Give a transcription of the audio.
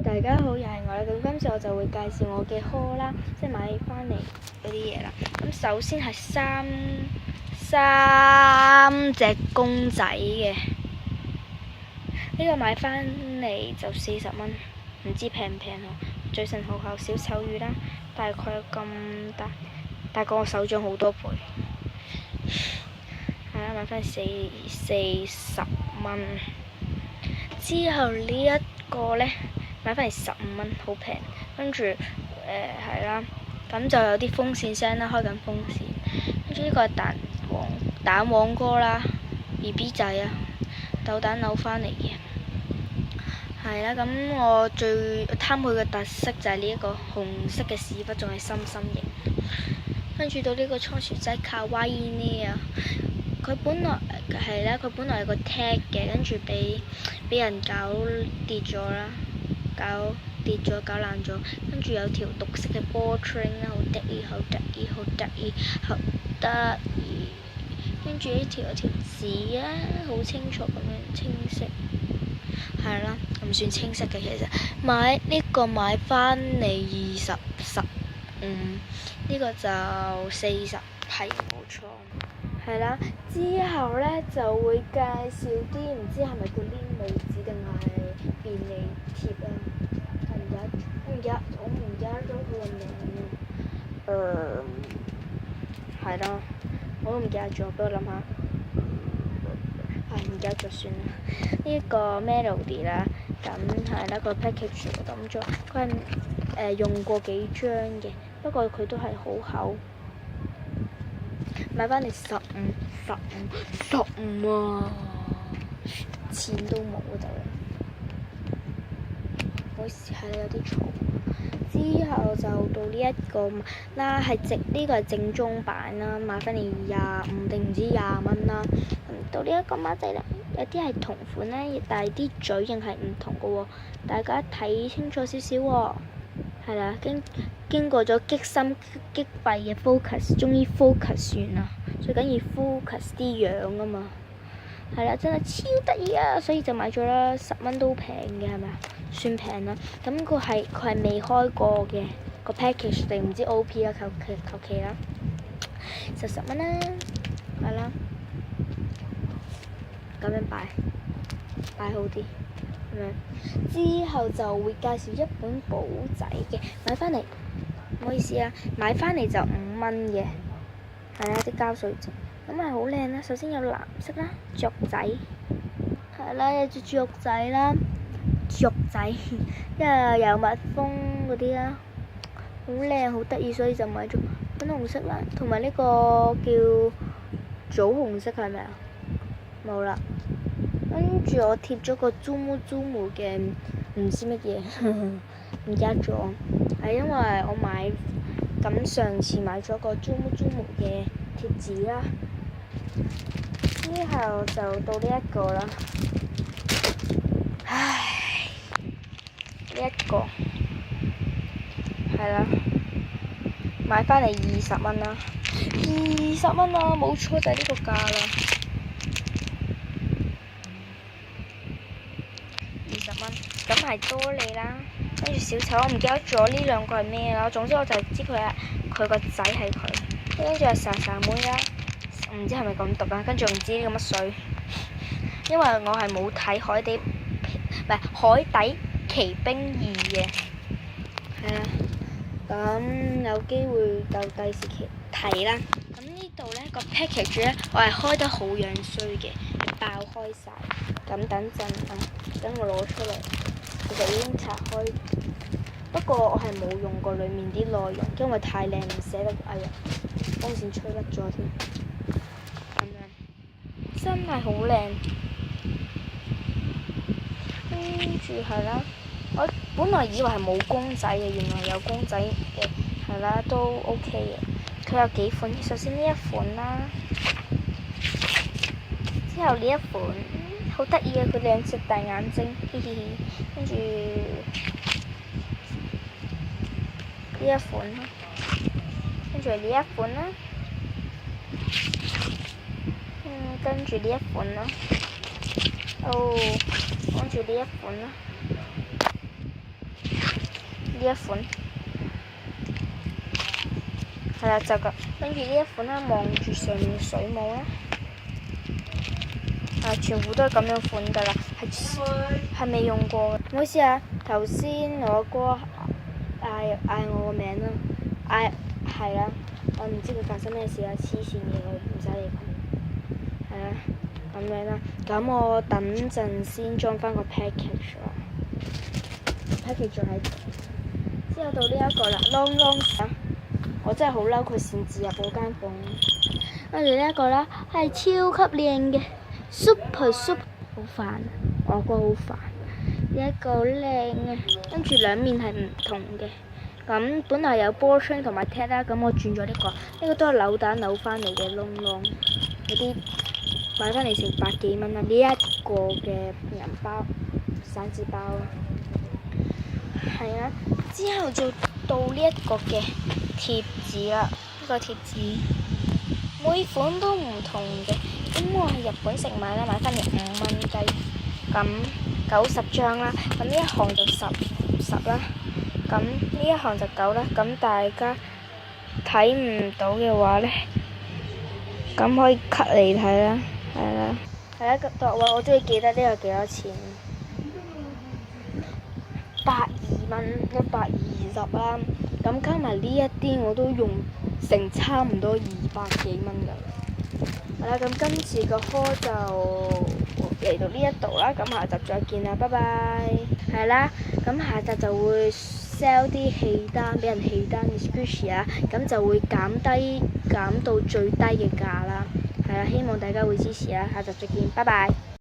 大家好，又係我啦。咁今次我就會介紹我嘅 haul 啦，即係買翻嚟嗰啲嘢啦。咁首先係三隻公仔嘅，呢個買翻嚟就40蚊，唔知平唔平喎。最新學校小丑魚啦，大概有咁大過我手掌好多倍。係啦，買翻40蚊。之後呢一個呢，買翻嚟15蚊，好平。跟住係啦，咁就有啲風扇聲啦，開緊風扇。跟住呢個係蛋黃哥啦 ，BB 仔啊，豆蛋扭翻嚟嘅。係啦，咁我最貪佢嘅特色就係呢一個紅色嘅屎忽，仲係心心形。跟住到呢個倉鼠仔卡哇伊呢啊，佢本來有個 tag 嘅，跟住俾人搞跌咗啦，搞爛咗。跟住有條綠色嘅波 train 啦，好得意。跟住呢條有條字啊，好清楚咁樣清晰。係啦，唔算清晰嘅其實。買翻嚟15，呢個就40，係冇錯。係啦，之後呢就會介紹啲唔知係咪叫黏帽子定係便利貼啊？我唔記得咗佢個名。係啦，我都唔記得咗，俾我諗下。唔記得咗算啦。呢個 Melody 啦，咁係啦，個 package 咁做，佢係用過幾張嘅，不過佢都係好厚。買翻嚟15啊！錢都冇就，唔好意思，係有啲嘈。之後就到呢一個啦，呢個係正宗版啦，買翻嚟25定唔知20蚊啦。到呢一個馬仔啦，有啲係同款咧，但係啲嘴型係唔同嘅喎，大家睇清楚少少喎。係啦，經過咗激心激弊嘅 focus， 終於 focus 完啦。最緊要 focus 啲樣啊嘛。係啦，真係超得意啊！所以就買咗啦，10蚊都平嘅係咪啊？算平啦。咁佢係未開過嘅個 package 定唔知 OP 啦，求其啦，就10蚊啦，係啦。咁樣擺好啲咁樣。之後就會介紹一本簿仔嘅，買翻嚟，唔好意思啊，買翻嚟就5蚊嘅，係啦，啲膠水紙，咁係好靚啦。首先有藍色啦，雀仔，係啦，有隻雀仔啦，因為有蜜蜂嗰啲啦，好靚好得意，所以就買咗粉紅色啦，同埋呢個叫棗紅色係咪啊？冇啦。跟住我貼咗個 Zoom 嘅唔知乜嘢，唔記得咗。係因為我上次買咗個 Zoom 嘅貼紙啦。之後就到呢一個啦。唉，呢一個係啦，買翻嚟20蚊啦，20蚊啊，冇錯就係呢個價啦。20蚊，咁係多利啦，跟住小丑，我唔記得咗呢兩個係咩啦。總之我就知佢個仔係佢，跟住係莎莎妹啦，唔知係咪咁讀啊？跟住唔知呢個乜水，因為我係冇睇海底奇兵2嘅，係啊，咁有機會就第時期睇啦。咁呢度呢個 package 呢，我係開得好樣衰嘅，爆開晒。咁等陣啊，等我攞出嚟，其實已經拆開，不過我係冇用過裡面啲內容，因為太靚唔捨得。哎呀，風扇吹甩咗添，咁樣真係好靚。跟住係啦，我本來以為係冇公仔嘅，原來有公仔嘅，係啦，都 OK 嘅。佢有幾款，首先呢一款啦，之後呢一款。好得意嘅，佢2隻大眼睛，嘻嘻嘻。跟住呢一款啦，跟住呢一款啦，跟住呢一款啦，跟住呢一款啦，一款，係啦就咁。跟住呢一款啦，望住上面嘅水母啦，全部都係咁樣款㗎啦，係未用過嘅。唔好意思啊，頭先我哥嗌我個名啦，係啦，我唔知佢發生咩事啦，黐線嘅我唔使理佢，係啦，咁樣啦。咁我等陣先裝翻個 package 啦，package 喺度。之後到呢一個啦，long long 我真係好嬲佢擅自入我間房。跟住呢一個啦，係超級靚嘅 super 好煩，我哥好煩。呢一個好靚啊，跟住兩面係唔同嘅。咁本來有波槍同埋 tag 啦，咁我轉咗呢個都係扭蛋扭翻嚟嘅窿窿，嗰啲買翻嚟成100幾蚊啦。呢一個嘅銀包散紙包啦，係啊。之後就到呢一個嘅貼紙啦，呢個貼紙每款都唔同嘅。咁我喺日本城買啦，買翻嚟5蚊雞，咁90張啦。咁呢一行就10啦。咁呢一行就9啦，咁大家睇唔到嘅話呢，咁可以 cut 嚟睇啦，係啦，我終於記得呢個幾多錢，120蚊，120啦，咁加埋呢一啲我都用成差唔多200幾蚊㗎。係啦，咁今次個 haul 就嚟到呢一度啦，咁下集再見啦，拜拜。係啦，咁下集就會sell 啲棄單俾人棄單嘅 Squishy 啊，咁就會減到最低嘅價啦。係啦，希望大家會支持啊，下集再見，拜拜。